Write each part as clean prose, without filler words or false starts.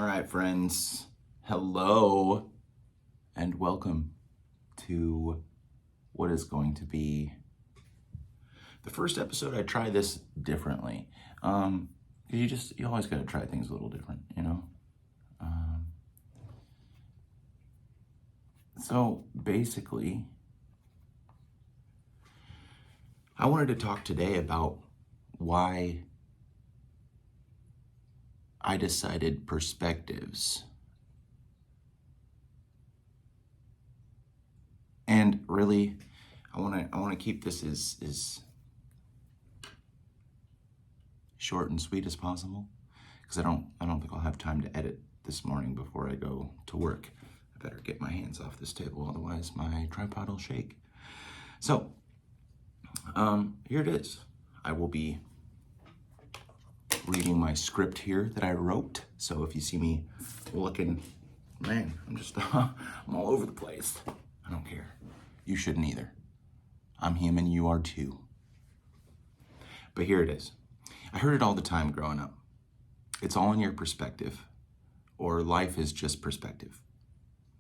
All right, friends. Hello and welcome to what is going to be the first episode. I try this differently. You always got to try things a little different, you know? So basically, I wanted to talk today about why I decided perspectives. And really, I want to keep this as short and sweet as possible, because I don't think I'll have time to edit this morning before I go to work. I better get my hands off this table, otherwise my tripod will shake. So, here it is. I will be reading my script here that I wrote. So if you see me looking, man, I'm all over the place. I don't care. You shouldn't either. I'm human, you are too. But here it is. I heard it all the time growing up. It's all in your perspective, or life is just perspective.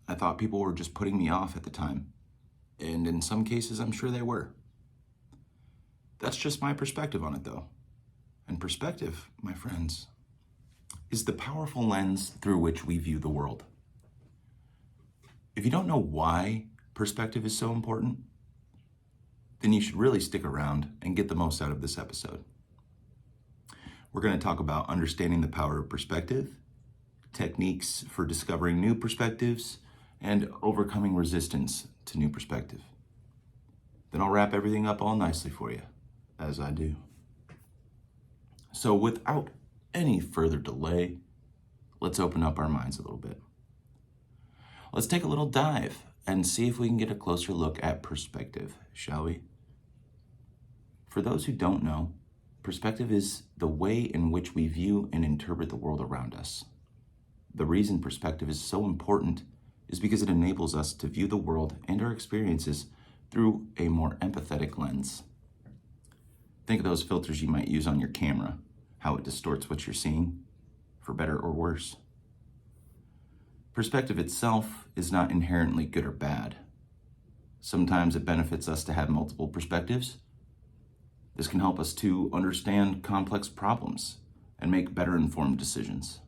I thought people were just putting me off at the time, and in some cases, I'm sure they were. That's just my perspective on it, though. And perspective, my friends, is the powerful lens through which we view the world. If you don't know why perspective is so important, then you should really stick around and get the most out of this episode. We're going to talk about understanding the power of perspective, techniques for discovering new perspectives, and overcoming resistance to new perspective. Then I'll wrap everything up all nicely for you, as I do. So without any further delay, let's open up our minds a little bit. Let's take a little dive and see if we can get a closer look at perspective, shall we? For those who don't know, perspective is the way in which we view and interpret the world around us. The reason perspective is so important is because it enables us to view the world and our experiences through a more empathetic lens. Think of those filters you might use on your camera, how it distorts what you're seeing, for better or worse. Perspective itself is not inherently good or bad. Sometimes it benefits us to have multiple perspectives. This can help us to understand complex problems and make better informed decisions.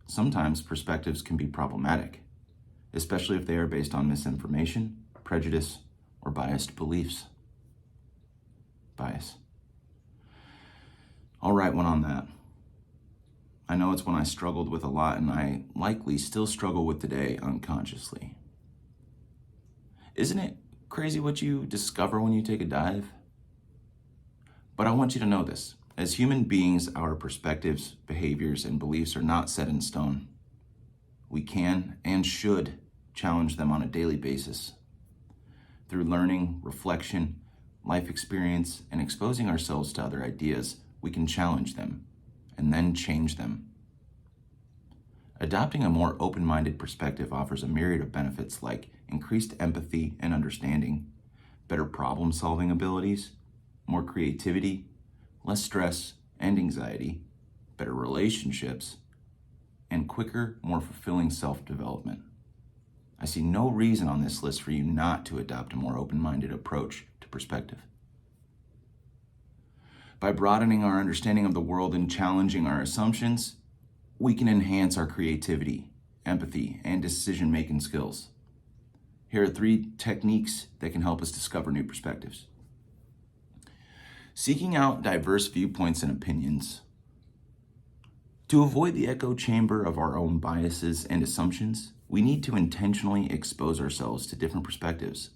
Sometimes perspectives can be problematic, especially if they are based on misinformation, prejudice, or biased beliefs. Bias. I'll write one on that. I know it's one I struggled with a lot, and I likely still struggle with today unconsciously. Isn't it crazy what you discover when you take a dive? But I want you to know this. As human beings, our perspectives, behaviors, and beliefs are not set in stone. We can and should challenge them on a daily basis. Through learning, reflection, life experience, and exposing ourselves to other ideas, we can challenge them and then change them. Adopting a more open-minded perspective offers a myriad of benefits like increased empathy and understanding, better problem-solving abilities, more creativity, less stress and anxiety, better relationships, and quicker, more fulfilling self-development. I see no reason on this list for you not to adopt a more open-minded approach to perspective. By broadening our understanding of the world and challenging our assumptions, we can enhance our creativity, empathy, and decision-making skills. Here are 3 techniques that can help us discover new perspectives. Seeking out diverse viewpoints and opinions. To avoid the echo chamber of our own biases and assumptions, we need to intentionally expose ourselves to different perspectives.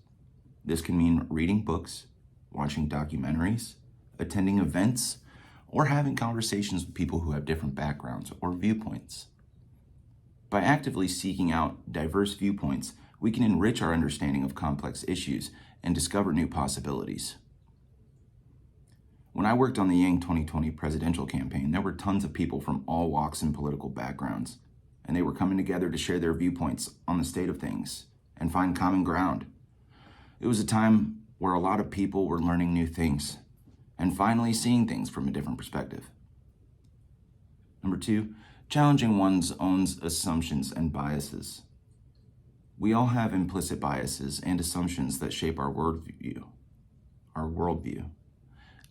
This can mean reading books, watching documentaries, attending events, or having conversations with people who have different backgrounds or viewpoints. By actively seeking out diverse viewpoints, we can enrich our understanding of complex issues and discover new possibilities. When I worked on the Yang 2020 presidential campaign, there were tons of people from all walks and political backgrounds, and they were coming together to share their viewpoints on the state of things and find common ground. It was a time where a lot of people were learning new things and finally seeing things from a different perspective. Number 2, challenging one's own assumptions and biases. We all have implicit biases and assumptions that shape our worldview.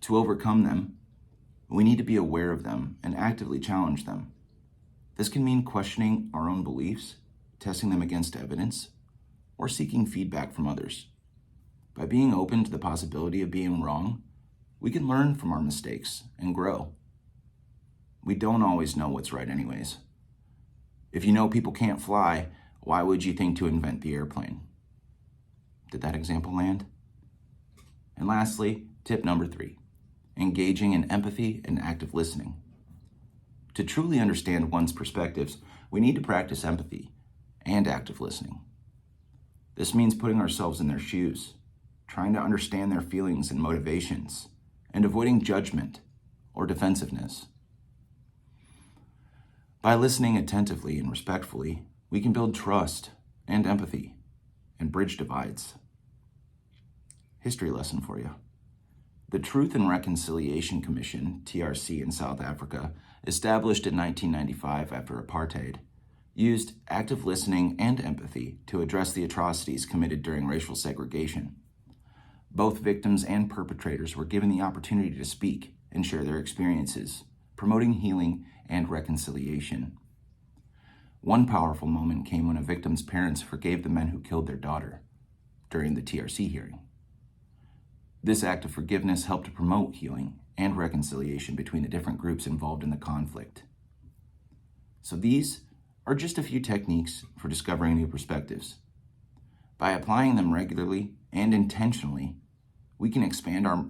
To overcome them, we need to be aware of them and actively challenge them. This can mean questioning our own beliefs, testing them against evidence, or seeking feedback from others. By being open to the possibility of being wrong, we can learn from our mistakes and grow. We don't always know what's right anyways. If you know people can't fly, why would you think to invent the airplane? Did that example land? And lastly, tip number 3, engaging in empathy and active listening. To truly understand one's perspectives, we need to practice empathy and active listening. This means putting ourselves in their shoes, trying to understand their feelings and motivations, and avoiding judgment or defensiveness. By listening attentively and respectfully, we can build trust and empathy and bridge divides. History lesson for you. The Truth and Reconciliation Commission, TRC in South Africa, established in 1995 after apartheid, used active listening and empathy to address the atrocities committed during racial segregation. Both victims and perpetrators were given the opportunity to speak and share their experiences, promoting healing and reconciliation. One powerful moment came when a victim's parents forgave the men who killed their daughter during the TRC hearing. This act of forgiveness helped to promote healing and reconciliation between the different groups involved in the conflict. So these are just a few techniques for discovering new perspectives. By applying them regularly and intentionally, we can expand our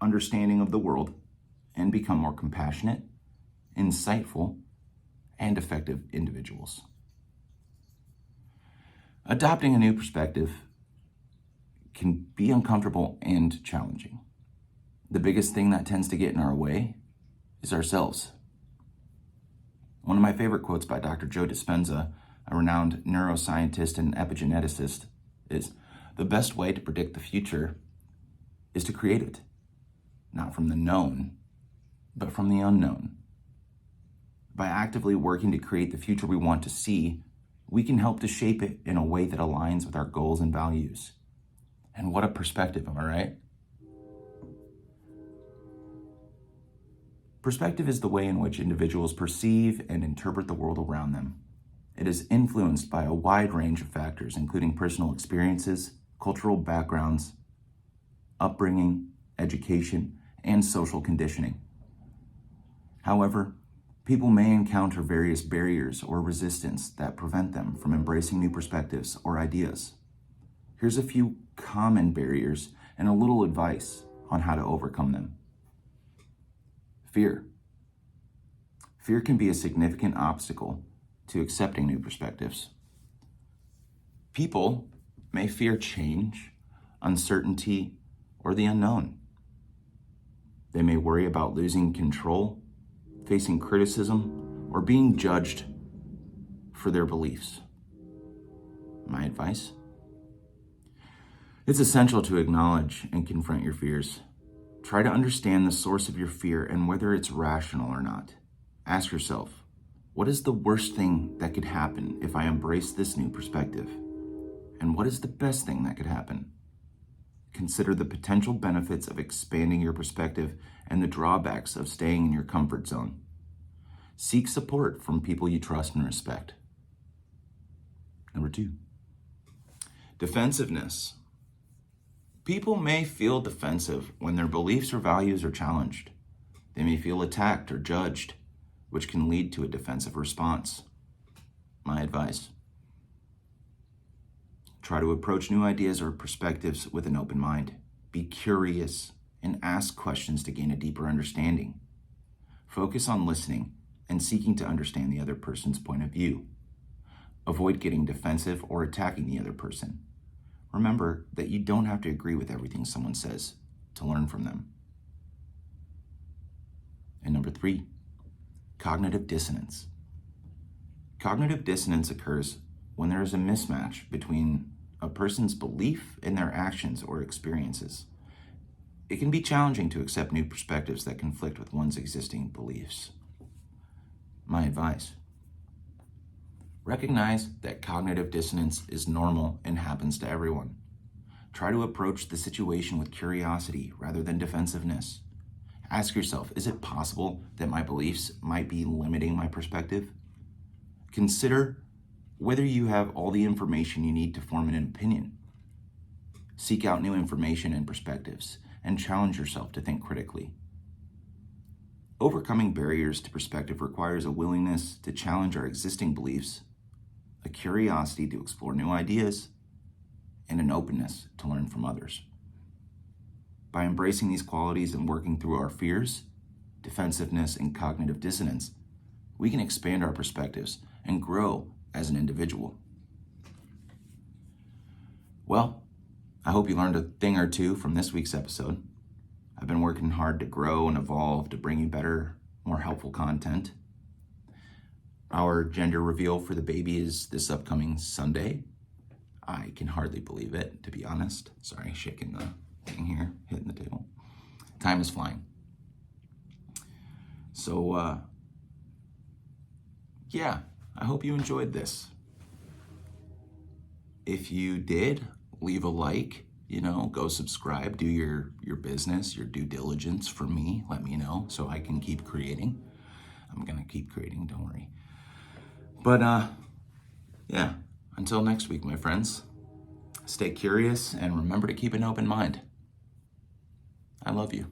understanding of the world and become more compassionate, insightful, and effective individuals. Adopting a new perspective can be uncomfortable and challenging. The biggest thing that tends to get in our way is ourselves. One of my favorite quotes by Dr. Joe Dispenza, a renowned neuroscientist and epigeneticist, is, "The best way to predict the future is to create it, not from the known, but from the unknown." By actively working to create the future we want to see, we can help to shape it in a way that aligns with our goals and values. And what a perspective, am I right? Perspective is the way in which individuals perceive and interpret the world around them. It is influenced by a wide range of factors, including personal experiences, cultural backgrounds, upbringing, education, and social conditioning. However, people may encounter various barriers or resistance that prevent them from embracing new perspectives or ideas. Here's a few common barriers and a little advice on how to overcome them. Fear. Fear can be a significant obstacle to accepting new perspectives. People may fear change, uncertainty, or the unknown. They may worry about losing control, facing criticism, or being judged for their beliefs. My advice? It's essential to acknowledge and confront your fears. Try to understand the source of your fear and whether it's rational or not. Ask yourself, what is the worst thing that could happen if I embrace this new perspective? And what is the best thing that could happen? Consider the potential benefits of expanding your perspective and the drawbacks of staying in your comfort zone. Seek support from people you trust and respect. Number 2, defensiveness. People may feel defensive when their beliefs or values are challenged. They may feel attacked or judged, which can lead to a defensive response. My advice: try to approach new ideas or perspectives with an open mind. Be curious and ask questions to gain a deeper understanding. Focus on listening and seeking to understand the other person's point of view. Avoid getting defensive or attacking the other person. Remember that you don't have to agree with everything someone says to learn from them. And number 3, cognitive dissonance. Cognitive dissonance occurs when there is a mismatch between a person's belief and their actions or experiences. It can be challenging to accept new perspectives that conflict with one's existing beliefs. my advice. Recognize that cognitive dissonance is normal and happens to everyone. Try to approach the situation with curiosity rather than defensiveness. Ask yourself, is it possible that my beliefs might be limiting my perspective? Consider whether you have all the information you need to form an opinion. Seek out new information and perspectives, and challenge yourself to think critically. Overcoming barriers to perspective requires a willingness to challenge our existing beliefs, a curiosity to explore new ideas, and an openness to learn from others. By embracing these qualities and working through our fears, defensiveness, and cognitive dissonance, we can expand our perspectives and grow as an individual. Well, I hope you learned a thing or two from this week's episode. I've been working hard to grow and evolve to bring you better, more helpful content. Our gender reveal for the baby is this upcoming Sunday. I can hardly believe it, to be honest. Sorry, shaking the thing here, hitting the table. Time is flying. So, yeah, I hope you enjoyed this. If you did, leave a like, go subscribe, do your business, your due diligence for me. Let me know so I can keep creating. I'm going to keep creating, don't worry. But, yeah, until next week, my friends, stay curious and remember to keep an open mind. I love you.